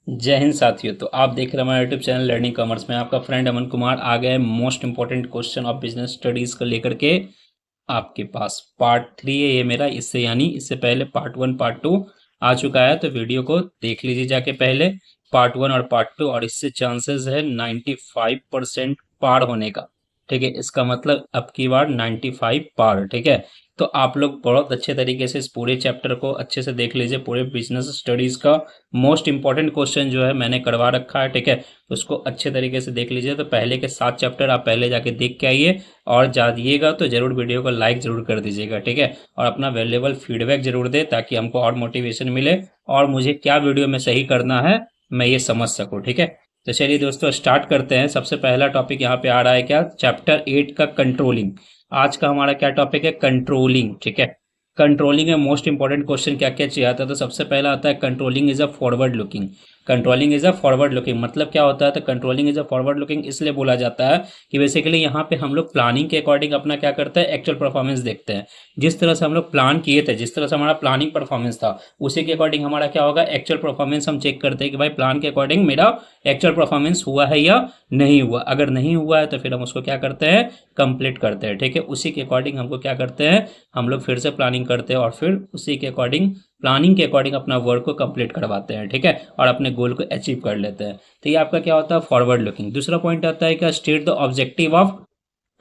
जय हिंद साथियों। तो आप देख रहे हैं हमारा यूट्यूब चैनल लर्निंग कॉमर्स में। आपका फ्रेंड अमन कुमार आ गए most important question of business studies को लेकर के आपके पास। पार्ट 3 है ये मेरा। इससे पहले पार्ट 1 पार्ट 2 आ चुका है, तो वीडियो को देख लीजिए जाके पहले पार्ट 1 और पार्ट 2। और इससे चांसेस है 95% पार होने का। ठीक है, इसका मतलब अब की बार 95 पार। ठीक है, तो आप लोग बहुत अच्छे तरीके से इस पूरे चैप्टर को अच्छे से देख लीजिए। पूरे बिजनेस स्टडीज का मोस्ट इंपॉर्टेंट क्वेश्चन जो है मैंने करवा रखा है। ठीक है, तो उसको अच्छे तरीके से देख लीजिए। तो पहले के 7 चैप्टर आप पहले जाके देख के आइए, और जानिएगा तो जरूर वीडियो को लाइक जरूर कर दीजिएगा। ठीक है, और अपना वैल्यूएबल फीडबैक जरूर दे ताकि हमको और मोटिवेशन मिले और मुझे क्या वीडियो में सही करना है मैं ये समझ सकूं। ठीक है, तो चलिए दोस्तों स्टार्ट करते हैं। सबसे पहला टॉपिक यहाँ पे आ रहा है क्या, चैप्टर 8 का कंट्रोलिंग। आज का हमारा क्या टॉपिक है, कंट्रोलिंग। ठीक है, कंट्रोलिंग में मोस्ट इंपॉर्टेंट क्वेश्चन क्या क्या चाहिए आता है। तो सबसे पहला आता है controlling is a forward looking. Controlling is a forward looking मतलब क्या होता है, तो controlling is a forward looking इसलिए बोला जाता है कि बेसिकली यहाँ पे हम लोग प्लानिंग के अकॉर्डिंग अपना क्या करते हैं, एक्चुअल परफॉर्मेंस देखते हैं। जिस तरह से हम लोग प्लान किए थे, जिस तरह से हमारा प्लानिंग परफॉर्मेंस था, उसी के अकॉर्डिंग हमारा क्या होगा, एक्चुअल परफॉर्मेंस हम चेक करते हैं कि भाई प्लान के अकॉर्डिंग मेरा एक्चुअल परफॉर्मेंस हुआ है या नहीं हुआ। अगर नहीं हुआ है तो फिर हम उसको क्या करते हैं, कंप्लीट करते हैं। ठीक है, उसी के अकॉर्डिंग हमको क्या करते हैं, हम लोग फिर से प्लानिंग करते हैं और फिर उसी के अकॉर्डिंग प्लानिंग के अकॉर्डिंग अपना वर्क को कंप्लीट करवाते हैं। ठीक है, और अपने गोल को अचीव कर लेते हैं। तो ये आपका क्या होता है, फॉरवर्ड लुकिंग। दूसरा पॉइंट आता है क्या, state the objective of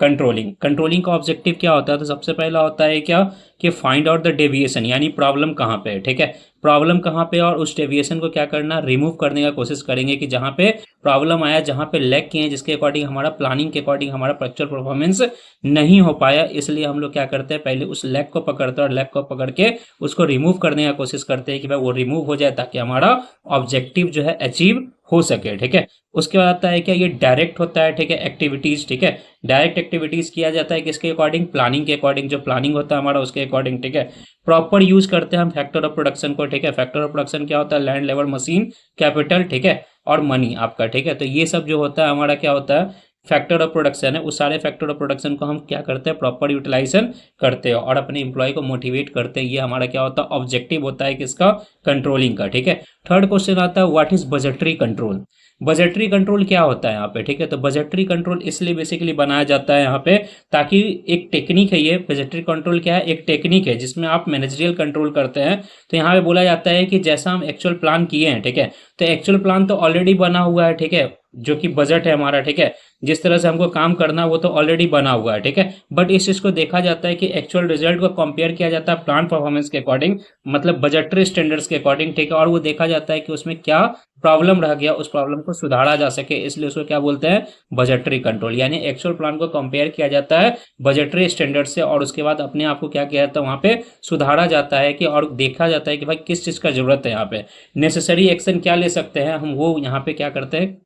controlling. Controlling का ऑब्जेक्टिव क्या होता है, तो सबसे पहला होता है क्या, कि फाइंड आउट द डेविएशन, यानी प्रॉब्लम कहाँ पे है। ठीक है, प्रॉब्लम कहाँ पे, और उस डेविएशन को क्या करना, रिमूव करने का कोशिश करेंगे कि जहाँ पे प्रॉब्लम आया, जहाँ पे लैग किए हैं, जिसके अकॉर्डिंग हमारा प्लानिंग के अकॉर्डिंग हमारा एक्चुअल परफॉर्मेंस नहीं हो पाया। इसलिए हम लोग क्या करते हैं, पहले उस लैग को पकड़ते हैं और लैग को पकड़ के उसको रिमूव करने का कोशिश करते हैं कि भाई वो रिमूव हो जाए ताकि हमारा ऑब्जेक्टिव जो है अचीव हो सके। ठीक है, उसके बाद आता है क्या, ये डायरेक्ट होता है। ठीक है, एक्टिविटीज। ठीक है, डायरेक्ट एक्टिविटीज किया जाता है किसके अकॉर्डिंग, प्लानिंग के अकॉर्डिंग, जो प्लानिंग होता है हमारा उसके अकॉर्डिंग। ठीक है, प्रॉपर यूज करते हैं हम फैक्टर ऑफ प्रोडक्शन को। ठीक है, फैक्टर ऑफ प्रोडक्शन क्या होता है, लैंड, लेबर, मशीन, कैपिटल। ठीक है, और मनी आपका। ठीक है, तो ये सब जो होता है हमारा क्या होता है, फैक्टर ऑफ प्रोडक्शन है। उस सारे फैक्टर ऑफ प्रोडक्शन को हम क्या करते हैं, प्रॉपर यूटिलाइजेशन करते हैं और अपने इंप्लॉय को मोटिवेट करते हैं। ये हमारा क्या होता है, ऑब्जेक्टिव होता है किसका, कंट्रोलिंग का। ठीक है, थर्ड क्वेश्चन आता है what is budgetary control. Budgetary control क्या होता है यहाँ पे। ठीक है, तो बजटरी कंट्रोल इसलिए बेसिकली बनाया जाता है यहाँ पे ताकि एक टेक्निक है, ये बजटरी कंट्रोल क्या है, एक टेक्निक है जिसमें आप मैनेजरियल कंट्रोल करते हैं। तो यहाँ पे बोला जाता है कि जैसा हम एक्चुअल प्लान किए हैं, ठीक है, तो एक्चुअल प्लान तो ऑलरेडी बना हुआ है। ठीक है, जो कि बजट है हमारा। ठीक है, जिस तरह से हमको काम करना है वो तो ऑलरेडी बना हुआ है। ठीक है, बट इस चीज को देखा जाता है कि एक्चुअल रिजल्ट को कंपेयर किया जाता है प्लान परफॉर्मेंस के अकॉर्डिंग, मतलब बजटरी स्टैंडर्ड्स के अकॉर्डिंग। ठीक है, और वो देखा जाता है कि उसमें क्या प्रॉब्लम रह गया, उस प्रॉब्लम को सुधारा जा सके, इसलिए उसको क्या बोलते हैं, बजटरी कंट्रोल। यानी एक्चुअल प्लान को कंपेयर किया जाता है बजटरी स्टैंडर्ड से और उसके बाद अपने आप को क्या किया जाता है, वहां पे सुधारा जाता है कि, और देखा जाता है कि भाई किस चीज का जरूरत है, यहाँ पे नेसेसरी एक्शन क्या ले सकते हैं हम, वो यहाँ पे क्या करते हैं,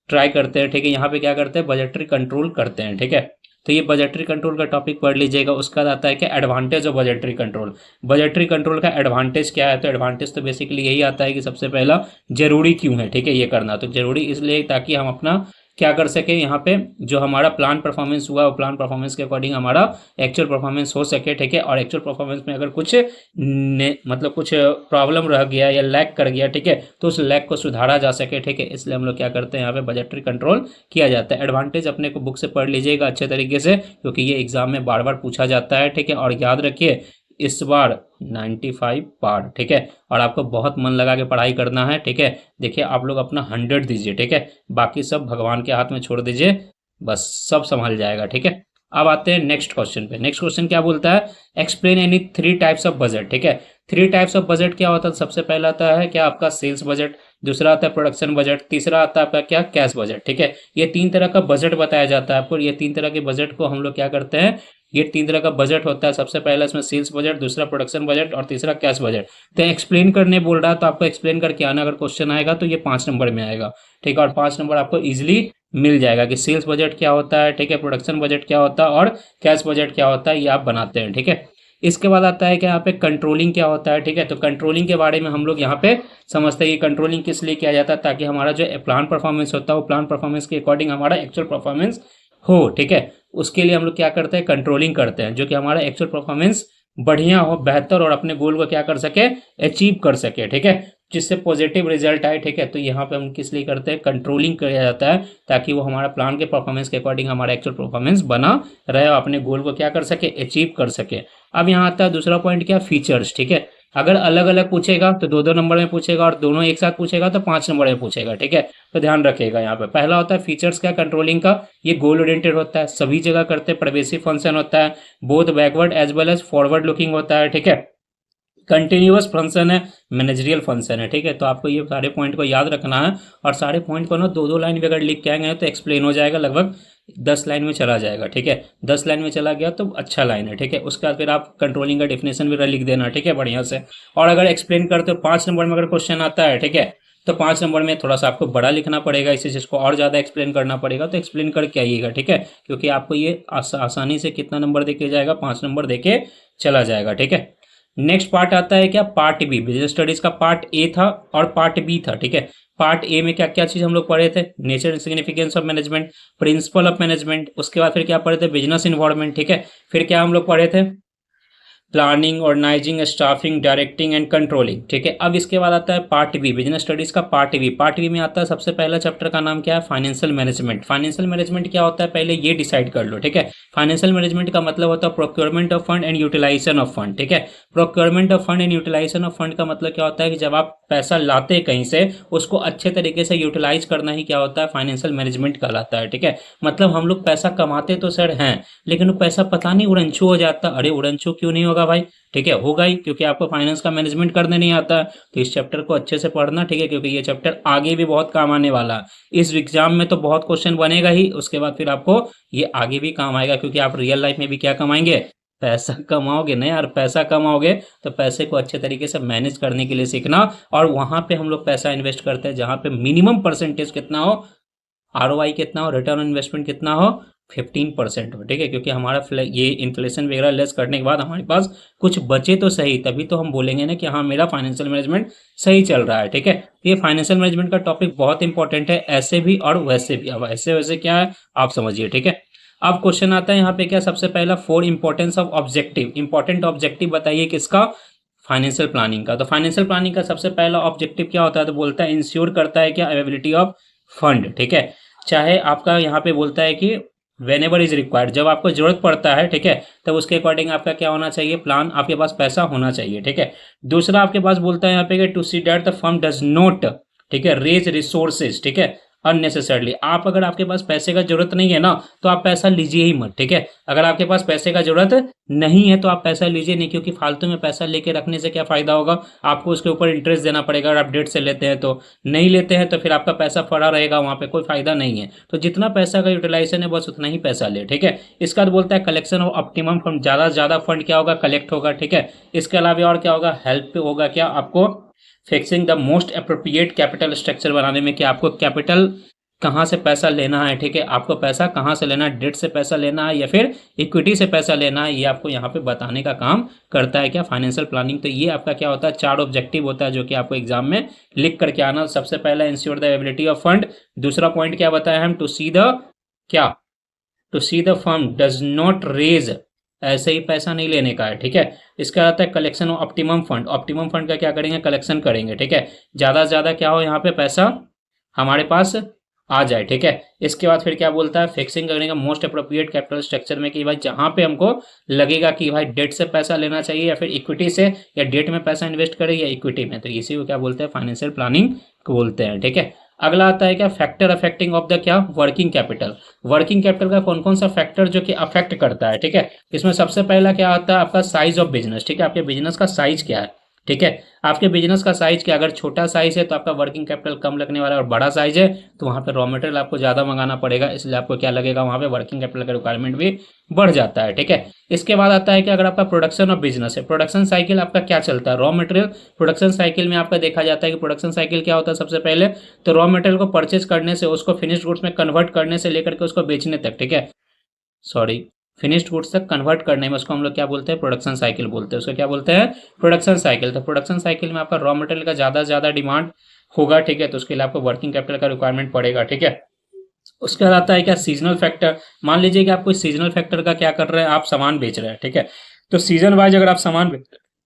ट्राई करते हैं। ठीक है, यहाँ पे क्या करते हैं, बजटरी कंट्रोल करते हैं। ठीक है, तो ये बजटरी कंट्रोल का टॉपिक पढ़ लीजिएगा। उसका बाद आता है क्या, advantage of budgetary control. Budgetary control का एडवांटेज क्या है, तो एडवांटेज तो बेसिकली यही आता है कि सबसे पहला जरूरी क्यों है। ठीक है, ये करना तो जरूरी इसलिए ताकि हम अपना क्या कर सके, यहाँ पे जो हमारा प्लान परफॉर्मेंस हुआ वो प्लान परफॉर्मेंस के अकॉर्डिंग हमारा एक्चुअल परफॉर्मेंस हो सके। ठीक है, और एक्चुअल परफॉर्मेंस में अगर कुछ मतलब कुछ प्रॉब्लम रह गया या लैग कर गया, ठीक है, तो उस लैग को सुधारा जा सके। ठीक है, इसलिए हम लोग क्या करते हैं, यहाँ पे बजटरी कंट्रोल किया जाता है। एडवांटेज अपने को बुक से पढ़ लीजिएगा अच्छे तरीके से, क्योंकि ये एग्जाम में बार बार पूछा जाता है। ठीक है, और याद रखिए इस बार 95 पार। ठीक है, और आपको बहुत मन लगा के पढ़ाई करना है। ठीक है, देखिए आप लोग अपना 100 दीजिए। ठीक है, बाकी सब भगवान के हाथ में छोड़ दीजिए, बस सब संभल जाएगा। ठीक है, अब आते हैं नेक्स्ट क्वेश्चन पे। नेक्स्ट क्वेश्चन क्या बोलता है, explain any 3 types of budget. ठीक है, 3 टाइप्स ऑफ बजट क्या होता है, सबसे पहला आता है क्या आपका सेल्स बजट, दूसरा आता है प्रोडक्शन बजट, तीसरा आता है आपका क्या, कैश बजट। ठीक है, ये 3 तरह का बजट बताया जाता है आपको। ये 3 तरह के बजट को हम लोग क्या करते हैं, ये 3 तरह का बजट होता है। सबसे पहला इसमें सेल्स बजट, दूसरा प्रोडक्शन बजट और तीसरा कैश बजट। तो एक्सप्लेन करने बोल रहा है तो आपको एक्सप्लेन करके आना, अगर क्वेश्चन आएगा तो ये 5 नंबर में आएगा। ठीक है, और 5 नंबर आपको इजिली मिल जाएगा कि सेल्स बजट क्या होता है, ठीक है, प्रोडक्शन बजट क्या होता है और कैश बजट क्या होता है, ये आप बनाते हैं। ठीक है, इसके बाद आता है कि यहाँ पे कंट्रोलिंग क्या होता है। ठीक है, तो कंट्रोलिंग के बारे में हम लोग यहाँ पे समझते हैं कि कंट्रोलिंग किस लिए किया जाता है, ताकि हमारा जो प्लान परफॉर्मेंस होता है वो प्लान परफॉर्मेंस के अकॉर्डिंग हमारा एक्चुअल परफॉर्मेंस हो। ठीक है, उसके लिए हम लोग क्या करते हैं, कंट्रोलिंग करते हैं, जो कि हमारा एक्चुअल परफॉर्मेंस बढ़िया हो, बेहतर, और अपने गोल को क्या कर सके, अचीव कर सके। ठीक है, जिससे पॉजिटिव रिजल्ट आए, ठीक है। तो यहाँ पे हम किस लिए करते हैं, कंट्रोलिंग किया जाता है, ताकि वो हमारा प्लान के परफॉर्मेंस के अकॉर्डिंग हमारा एक्चुअल परफॉर्मेंस बना रहे और अपने गोल को क्या कर सके, अचीव कर सके। अब यहाँ आता है दूसरा पॉइंट, क्या, फीचर्स, ठीक है। अगर अलग अलग पूछेगा तो दो दो नंबर में पूछेगा, और दोनों एक साथ पूछेगा तो 5 नंबर में पूछेगा, ठीक है। तो ध्यान रखिएगा, यहाँ पे पहला होता है फीचर्स का, कंट्रोलिंग का। ये गोल ओरिएंटेड होता है, सभी जगह करते हैं, परवेसिव फंक्शन होता है, both backward as well as forward looking होता है, ठीक है। कंटिन्यूअस फंक्शन है, मैनेजरियल फंक्शन है, ठीक है। तो आपको ये सारे पॉइंट को याद रखना है, और सारे पॉइंट को ना दो दो लाइन भी अगर लिख के आएंगे तो एक्सप्लेन हो जाएगा, लगभग 10 लाइन में चला जाएगा, ठीक है। 10 लाइन में चला गया तो अच्छा लाइन है, ठीक है। उसके बाद फिर आप कंट्रोलिंग का डिफिनेशन भी लिख देना, ठीक है, बढ़िया से। और अगर एक्सप्लेन करते हो 5 नंबर में अगर क्वेश्चन आता है, ठीक है, तो 5 नंबर में थोड़ा सा आपको बड़ा लिखना पड़ेगा, इसी चीज को और ज्यादा एक्सप्लेन करना पड़ेगा, तो एक्सप्लेन करके आइएगा, ठीक है। क्योंकि आपको ये आसानी से कितना नंबर देके जाएगा, 5 नंबर देके चला जाएगा, ठीक है। नेक्स्ट पार्ट आता है क्या, पार्ट बी। बिजनेस स्टडीज का पार्ट ए था और पार्ट बी था, ठीक है। पार्ट ए में क्या क्या चीज हम लोग पढ़े थे, nature and significance of management, principle of management. उसके बाद फिर क्या पढ़े थे, बिजनेस इन्वायरमेंट, ठीक है। फिर क्या हम लोग पढ़े थे, planning, organising, staffing, directing and controlling, ठीक है। अब इसके बाद आता है पार्ट बी, बिजनेस स्टडीज का पार्ट बी। पार्ट बी में आता है सबसे पहला चैप्टर का नाम क्या है, फाइनेंशियल मैनेजमेंट। फाइनेंशियल मैनेजमेंट क्या होता है, पहले ये डिसाइड कर लो, ठीक है। फाइनेंशियल मैनेजमेंट का मतलब होता है procurement of fund and utilisation of fund, ठीक है। Procurement of fund and utilisation of fund का मतलब क्या होता है कि जब आप पैसा लाते हैं कहीं से, उसको अच्छे तरीके से यूटिलाइज करना ही क्या होता है, फाइनेंशियल मैनेजमेंट कहलाता है, ठीक है। मतलब हम लोग पैसा कमाते तो सर हैं, लेकिन वो पैसा पता नहीं उड़नछू हो जाता। अरे उड़नछू क्यों नहीं होगा भाई, ठीक है, होगा ही, क्योंकि आपको फाइनेंस का मैनेजमेंट करने नहीं आता है। तो इस चैप्टर को अच्छे से पढ़ना, ठीक है, क्योंकि ये चैप्टर आगे भी बहुत काम आने वाला है। इस एग्जाम में तो बहुत क्वेश्चन बनेगा ही, उसके बाद फिर आपको ये आगे भी काम आएगा, क्योंकि आप रियल लाइफ में भी क्या कमाएंगे, पैसा कमाओगे ना यार। पैसा कमाओगे तो पैसे को अच्छे तरीके से मैनेज करने के लिए सीखना, और वहां पे हम लोग पैसा इन्वेस्ट करते हैं जहां पे मिनिमम परसेंटेज कितना हो, आरओआई कितना हो, रिटर्न ऑन इन्वेस्टमेंट कितना हो, 15% हो, ठीक है। क्योंकि हमारा ये इन्फ्लेशन वगैरह लेस करने के बाद हमारे पास कुछ बचे तो सही, तभी तो हम बोलेंगे ना कि हाँ मेरा फाइनेंशियल मैनेजमेंट सही चल रहा है, ठीक है। ये फाइनेंशियल मैनेजमेंट का टॉपिक बहुत इंपॉर्टेंट है, ऐसे भी और वैसे भी। अब ऐसे वैसे क्या है आप समझिए, ठीक है। अब क्वेश्चन आता है यहाँ पे क्या, सबसे पहला 4 importance of objective. Important objective बताइए किसका, फाइनेंशियल प्लानिंग का। तो फाइनेंशियल प्लानिंग का सबसे पहला ऑब्जेक्टिव क्या होता है, तो बोलता है इंश्योर करता है क्या, अवेलेबिलिटी ऑफ फंड, ठीक है। चाहे आपका यहाँ पे बोलता है कि वेन एवर इज रिक्वायर्ड, जब आपको जरूरत पड़ता है, ठीक है, तब उसके अकॉर्डिंग आपका क्या होना चाहिए, प्लान, आपके पास पैसा होना चाहिए, ठीक है। दूसरा आपके पास बोलता है यहाँ पे to see that the firm does not, ठीक है, रेज रिसोर्सेज, ठीक है, अननेसेसरली। आप अगर आपके पास पैसे का जरूरत नहीं है ना, तो आप पैसा लीजिए ही मत, ठीक है। अगर आपके पास पैसे का जरूरत नहीं है तो आप पैसा लीजिए नहीं, क्योंकि फालतू में पैसा लेके रखने से क्या फायदा होगा, आपको उसके ऊपर इंटरेस्ट देना पड़ेगा। अगर आप डेट से लेते हैं तो, नहीं लेते हैं तो फिर आपका पैसा पड़ा रहेगा, वहां पे कोई फायदा नहीं है। तो जितना पैसा का यूटिलाइजेशन है बस उतना ही पैसा ले, ठीक है। इसका बोलता है कलेक्शन ऑफ ऑप्टिमम फंड, ज्यादा से ज्यादा फंड क्या होगा, कलेक्ट होगा, ठीक है। इसके अलावा और क्या होगा, हेल्प होगा क्या आपको, fixing the most appropriate capital structure बनाने में, कि आपको कैपिटल कहाँ से पैसा लेना है, ठीक है, आपको पैसा कहाँ से लेना है, डेट से पैसा लेना है या फिर इक्विटी से पैसा लेना है, ये आपको यहाँ पे बताने का काम करता है क्या, फाइनेंशियल प्लानिंग। तो ये आपका क्या होता है, 4 ऑब्जेक्टिव होता है जो कि आपको एग्जाम में लिख करके आना। सबसे पहला ensure the availability of fund. दूसरा पॉइंट क्या बताया हम, टू सी द क्या, to see the firm does not raise, ऐसे ही पैसा नहीं लेने का है, ठीक है। इसका आता है collection of optimum fund. Optimum fund का क्या करेंगे, कलेक्शन करेंगे, ठीक है। ज्यादा से ज्यादा क्या हो यहाँ पे पैसा हमारे पास आ जाए, ठीक है। इसके बाद फिर क्या बोलता है, फिक्सिंग करने का मोस्ट अप्रोप्रिएट कैपिटल स्ट्रक्चर में, कि भाई जहां पे हमको लगेगा कि भाई डेट से पैसा लेना चाहिए या फिर इक्विटी से, या डेट में पैसा इन्वेस्ट करें या इक्विटी में, तो इसी को क्या बोलते हैं, फाइनेंशियल प्लानिंग को बोलते हैं, ठीक है। अगला आता है क्या, फैक्टर अफेक्टिंग ऑफ द क्या, वर्किंग कैपिटल। वर्किंग कैपिटल का कौन कौन सा फैक्टर जो कि अफेक्ट करता है, ठीक है। इसमें सबसे पहला क्या आता है, आपका साइज ऑफ बिजनेस, ठीक है। आपके बिजनेस का साइज क्या है, ठीक है। आपके बिजनेस का साइज क्या, अगर छोटा साइज है तो आपका वर्किंग कैपिटल कम लगने वाला है, और बड़ा साइज है तो वहां पे रॉ मटेरियल आपको ज्यादा मंगाना पड़ेगा, इसलिए आपको क्या लगेगा, वहां पे वर्किंग कैपिटल का रिक्वायरमेंट भी बढ़ जाता है, ठीक है। इसके बाद आता है कि अगर आपका प्रोडक्शन ऑफ बिजनेस है, प्रोडक्शन साइकिल आपका क्या चलता है, रॉ मटेरियल। प्रोडक्शन साइकिल में आपका देखा जाता है कि प्रोडक्शन साइकिल क्या होता है, सबसे पहले तो रॉ मटेरियल को परचेज करने से, उसको फिनिश्ड गुड्स में कन्वर्ट करने से लेकर के उसको बेचने तक, ठीक है, सॉरी, फिनिश्ड गुड्स तक कन्वर्ट करने में, उसको हम लोग क्या बोलते हैं, प्रोडक्शन साइकिल बोलते हैं, उसको क्या बोलते हैं, प्रोडक्शन साइकिल। तो प्रोडक्शन साइकिल में आपका रॉ मटेरियल का ज्यादा से ज्यादा डिमांड होगा, ठीक है, तो उसके लिए आपको वर्किंग कैपिटल का रिक्वायरमेंट पड़ेगा, ठीक है। उसके बाद आता है क्या, सीजनल फैक्टर। मान लीजिए कि आप कोई सीजनल फैक्टर का क्या कर रहे हैं, आप सामान बेच रहे हैं, ठीक है। तो सीजन वाइज अगर आप सामान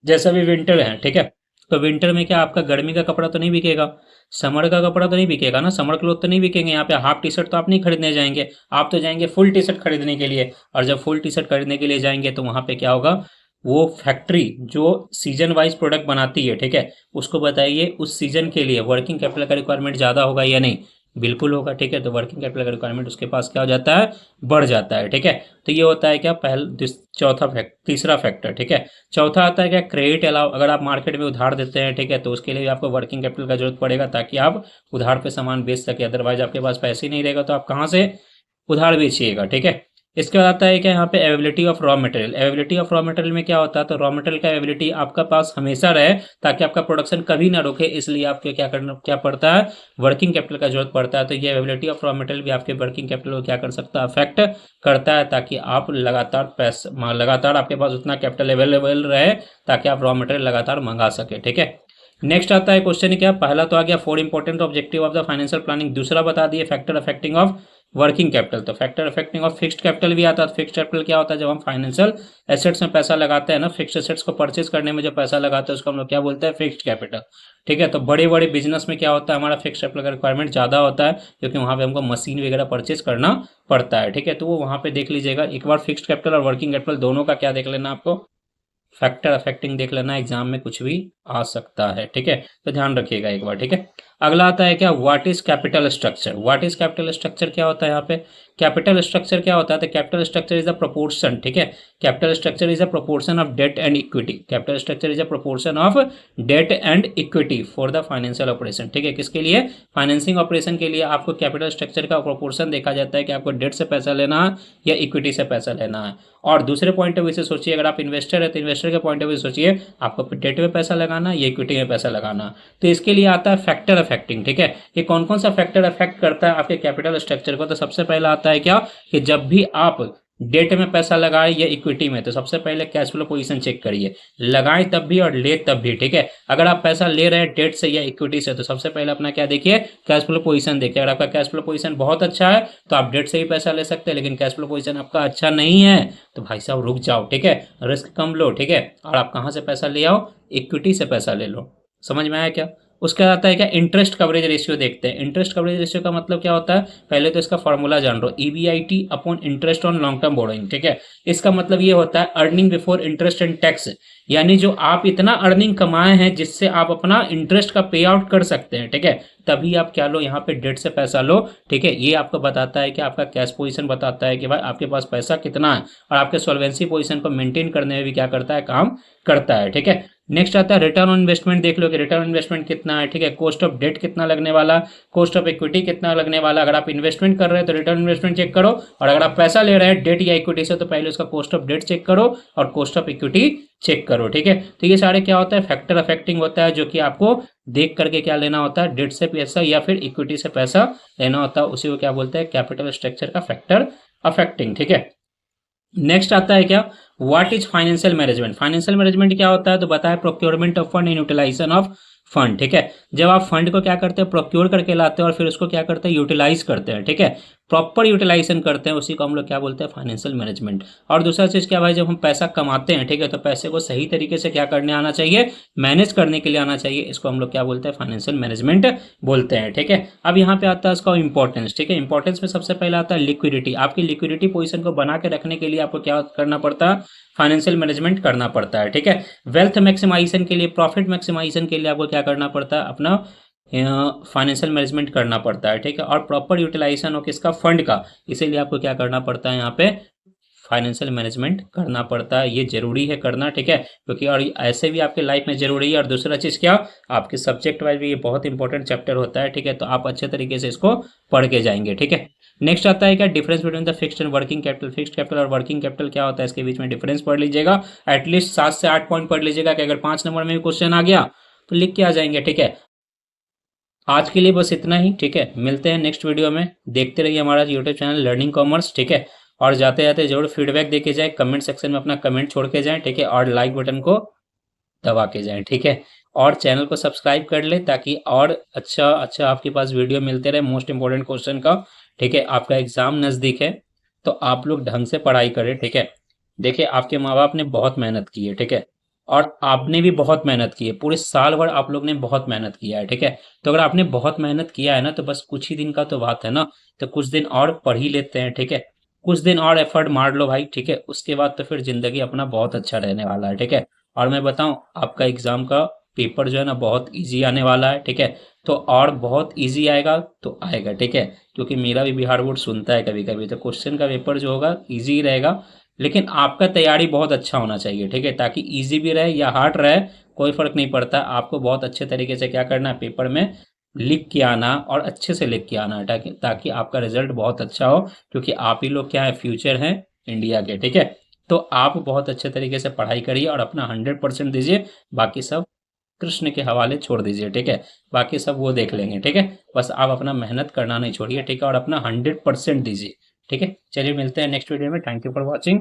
जैसा भी विंटर है, ठीक है, तो विंटर में क्या आपका गर्मी का कपड़ा तो नहीं बिकेगा, समर का कपड़ा तो नहीं बिकेगा ना, समर क्लोथ तो नहीं बिकेंगे। यहाँ पे हाफ टी शर्ट तो आप नहीं खरीदने जाएंगे, आप तो जाएंगे फुल टी शर्ट खरीदने के लिए। और जब फुल टी शर्ट खरीदने के लिए जाएंगे तो वहां पे क्या होगा, वो फैक्ट्री जो सीजन वाइज प्रोडक्ट बनाती है, ठीक है, उसको बताइए उस सीजन के लिए वर्किंग कैपिटल का रिक्वायरमेंट ज़्यादा होगा या नहीं, बिल्कुल होगा, ठीक है। तो वर्किंग कैपिटल का रिक्वायरमेंट उसके पास क्या हो जाता है, बढ़ जाता है, ठीक है। तो ये होता है क्या, चौथा फैक्ट, तीसरा फैक्टर, ठीक है। चौथा आता है क्या, क्रेडिट अलाउ, अगर आप मार्केट में उधार देते हैं, ठीक है, तो उसके लिए आपको वर्किंग कैपिटल का जरूरत पड़ेगा ताकि आप उधार पे सामान बेच सके, अदरवाइज आपके पास पैसे ही नहीं रहेगा तो आप कहाँ से उधार बेचिएगा, ठीक है। इसके बाद आता है क्या, यहाँ पे availability of raw material. Availability of raw material में क्या होता है, तो रॉ मटेरियल का अवेलेबिलिटी आपका पास हमेशा रहे ताकि आपका प्रोडक्शन कभी ना रुके, इसलिए आपको क्या पड़ता है, वर्किंग कैपिटल का जरूरत पड़ता है। तो ये अवेलेबिलिटी ऑफ रॉ मटेरियल भी आपके वर्किंग कैपिटल को क्या कर सकता है, अफेक्ट करता है, ताकि आप लगातार आपके पास उतना कैपिटल अवेलेबल रहे ताकि आप रॉ मटेरियल लगातार मंगा सके, ठीक है। नेक्स्ट आता है क्वेश्चन, क्या पहला तो आ गया 4 important objective of the financial planning, दूसरा बता दिए factor affecting of working capital. तो factor affecting of fixed capital भी आता है। फिक्स्ड कैपिटल क्या होता है, जब हम फाइनेंशियल एसेट्स में पैसा लगाते हैं ना, फिक्स्ड एसेट्स को परचेज करने में जो पैसा लगाते हैं उसको हम लोग क्या बोलते हैं, फिक्स्ड कैपिटल, ठीक है। तो बड़े बड़े बिजनेस में क्या होता है, हमारा फिक्स्ड कैपिटल का रिक्वायरमेंट ज़्यादा होता है क्योंकि वहाँ पे हमको मशीन वगैरह परचेज करना पड़ता है, ठीक है। तो वो वहाँ पे देख लीजिएगा एक बार, फिक्स्ड कैपिटल और वर्किंग कैपिटल दोनों का क्या देख लेना आपको, फैक्टर अफेक्टिंग देख लेना, एग्जाम में कुछ भी आ सकता है, ठीक है। तो ध्यान रखिएगा एक बार, ठीक है। अगला आता है क्या, what is capital structure. What is capital structure क्या होता है, यहाँ पे कैपिटल स्ट्रक्चर क्या होता है, तो capital structure is a proportion, ठीक है। Capital structure is a proportion of debt and equity. Capital structure is a proportion of debt and equity for the financial operation, ठीक है। किसके लिए, फाइनेंसिंग ऑपरेशन के लिए आपको कैपिटल स्ट्रक्चर का प्रोपोर्शन देखा जाता है कि आपको डेट से पैसा लेना है या इक्विटी से पैसा लेना है। और दूसरे पॉइंट ऑफ व्यू से सोचिए, अगर आप इन्वेस्टर है तो इन्वेस्टर के पॉइंट ऑफ व्यू सोचिए आपको डेट में पैसा लगाना या इक्विटी में पैसा लगाना। तो इसके लिए आता है फैक्टर अफेक्टिंग, ठीक है। ये कौन कौन सा फैक्टर अफेक्ट करता है आपके कैपिटल स्ट्रक्चर को, तो सबसे पहला आता है क्या, कि जब भी आप डेट में पैसा लगाए या इक्विटी में, तो सबसे पहले कैश फ्लो पोजीशन चेक करिए, लगाएं तब भी और ले तब भी, ठीक है। अगर आप पैसा ले रहे हैं डेट से या इक्विटी से तो सबसे पहले अपना क्या देखिए, कैश फ्लो पोजीशन देखिए। अगर आपका कैश फ्लो पोजीशन बहुत अच्छा है तो आप डेट से ही पैसा ले सकते हैं, लेकिन कैश फ्लो पोजीशन आपका अच्छा नहीं है तो भाई साहब रुक जाओ, ठीक है, रिस्क कम लो, ठीक है। और आप कहाँ से पैसा ले आओ, इक्विटी से पैसा ले लो। समझ में आया क्या। उसके बाद आता है क्या, इंटरेस्ट कवरेज रेशियो देखते हैं। इंटरेस्ट कवरेज रेशियो का मतलब क्या होता है, पहले तो इसका फॉर्मूला जान लो, EBIT upon interest on long term borrowing, ठीक है। इसका मतलब ये होता है earning before interest and tax, यानी जो आप इतना अर्निंग कमाए हैं जिससे आप अपना इंटरेस्ट का पे आउट कर सकते हैं, ठीक है, तभी आप क्या लो, यहाँ पे डेट से पैसा लो, ठीक है। ये आपको बताता है कि आपका कैश पोजीशन बताता है कि भाई आपके पास पैसा कितना है, और आपके सॉल्वेंसी पोजीशन को मेंटेन करने में भी क्या करता है, काम करता है, ठीक है। नेक्स्ट आता है रिटर्न ऑन इन्वेस्टमेंट, देख लो कि रिटर्न ऑन इन्वेस्टमेंट कितना है, ठीक है। कॉस्ट ऑफ डेट कितना लगने वाला, कॉस्ट ऑफ इक्विटी कितना लगने वाला। अगर आप इन्वेस्टमेंट कर रहे हैं तो रिटर्न इन्वेस्टमेंट चेक करो, और अगर आप पैसा ले रहे हैं डेट या इक्विटी से तो पहले उसका कॉस्ट ऑफ डेट चेक करो और कॉस्ट ऑफ इक्विटी चेक करो, ठीक है। तो ये सारे क्या होता है, फैक्टर अफेक्टिंग होता है, जो कि आपको देख करके क्या लेना होता है, डेट से पैसा या फिर इक्विटी से पैसा लेना होता है, उसी को क्या बोलते हैं, कैपिटल स्ट्रक्चर का फैक्टर अफेक्टिंग, ठीक है। नेक्स्ट आता है क्या, what is financial management. Financial management क्या होता है, तो बताया procurement of fund and utilisation of fund, ठीक है। जब आप फंड को क्या करते हैं, प्रोक्योर करके लाते हैं और फिर उसको क्या करते हैं, यूटिलाइज करते हैं, ठीक है, प्रॉपर यूटिलाइजेशन करते हैं, उसी को हम लोग क्या बोलते हैं, फाइनेंशियल मैनेजमेंट। और दूसरा चीज क्या भाई, जब हम पैसा कमाते हैं, ठीक है, तो पैसे को सही तरीके से क्या करने आना चाहिए, मैनेज करने के लिए आना चाहिए, इसको हम लोग क्या बोलते हैं, फाइनेंशियल मैनेजमेंट बोलते हैं, ठीक है। अब यहाँ पे आता है इसका इंपॉर्टेंस, ठीक है। इंपॉर्टेंस में सबसे पहले आता है लिक्विडिटी। आपकी लिक्विडिटी पोजीशन को बना के रखने के लिए आपको क्या करना पड़ता है, फाइनेंशियल मैनेजमेंट करना पड़ता है, ठीक है। वेल्थ मैक्सिमाइजेशन के लिए, प्रॉफिट मैक्सिमाइजेशन के लिए आपको क्या करना पड़ता है, अपना फाइनेंशियल मैनेजमेंट करना पड़ता है, ठीक है। और प्रॉपर यूटिलाइजेशन हो किसका, फंड का, इसीलिए आपको क्या करना पड़ता है, यहाँ पे फाइनेंशियल मैनेजमेंट करना पड़ता है। ये जरूरी है करना, ठीक है, क्योंकि और ऐसे भी आपके लाइफ में जरूरी है। और दूसरा चीज क्या, आपके सब्जेक्ट वाइज भी ये बहुत इंपॉर्टेंट चैप्टर होता है, ठीक है, तो आप अच्छे तरीके से इसको पढ़ के जाएंगे, ठीक है। नेक्स्ट आता है क्या, difference between the fixed and working capital. Fixed capital और वर्किंग कैपिटल क्या होता है, इसके बीच में डिफरेंस पढ़ लीजिएगा, एटलीस्ट 7 से 8 पॉइंट पढ़ लीजिएगा कि अगर 5 नंबर में भी क्वेश्चन आ गया तो लिख के आ जाएंगे, ठीक है। आज के लिए बस इतना ही, ठीक है, मिलते हैं नेक्स्ट वीडियो में। देखते रहिए हमारा यूट्यूब चैनल लर्निंग कॉमर्स, ठीक है। और जाते जाते जरूर फीडबैक देके जाए, कमेंट सेक्शन में अपना कमेंट छोड़ के जाएं, ठीक है, और लाइक बटन को दबा के जाएं, ठीक है। और चैनल को सब्सक्राइब कर ले ताकि और अच्छा अच्छा आपके पास वीडियो मिलते रहे मोस्ट इंपॉर्टेंट क्वेश्चन का, ठीक है। आपका एग्जाम नज़दीक है तो आप लोग ढंग से पढ़ाई करें, ठीक है। देखिए आपके माँ बाप ने बहुत मेहनत की है, ठीक है, और आपने भी बहुत मेहनत की है, पूरे साल भर आप लोग ने बहुत मेहनत किया है, ठीक है। तो अगर आपने बहुत मेहनत किया है ना, तो बस कुछ ही दिन का तो बात है ना, तो कुछ दिन और पढ़ ही लेते हैं, ठीक है। कुछ दिन और एफर्ट मार लो भाई, ठीक है, उसके बाद तो फिर जिंदगी अपना बहुत अच्छा रहने वाला है, ठीक है। और मैं बताऊं, आपका एग्जाम का पेपर जो है ना बहुत इजी आने वाला है, ठीक है। तो और बहुत इजी आएगा तो आएगा, ठीक है, क्योंकि मेरा भी बिहार बोर्ड सुनता है कभी कभी, तो क्वेश्चन का पेपर जो होगा इजी रहेगा। लेकिन आपका तैयारी बहुत अच्छा होना चाहिए, ठीक है, ताकि इजी भी रहे या हार्ड रहे, कोई फर्क नहीं पड़ता। आपको बहुत अच्छे तरीके से क्या करना है, पेपर में लिख के आना और अच्छे से लिख के आना है, ताकि ताकि आपका रिजल्ट बहुत अच्छा हो, क्योंकि आप ही लोग क्या है, फ्यूचर हैं इंडिया के, ठीक है। तो आप बहुत अच्छे तरीके से पढ़ाई करिए और अपना 100% दीजिए। बाकी सब कृष्ण के हवाले छोड़ दीजिए, ठीक है। बाकी सब वो देख लेंगे, ठीक है। बस आप अपना मेहनत करना नहीं छोड़िए, ठीक है, और अपना 100% दीजिए, ठीक है। चलिए मिलते हैं नेक्स्ट वीडियो में। Thank you for watching.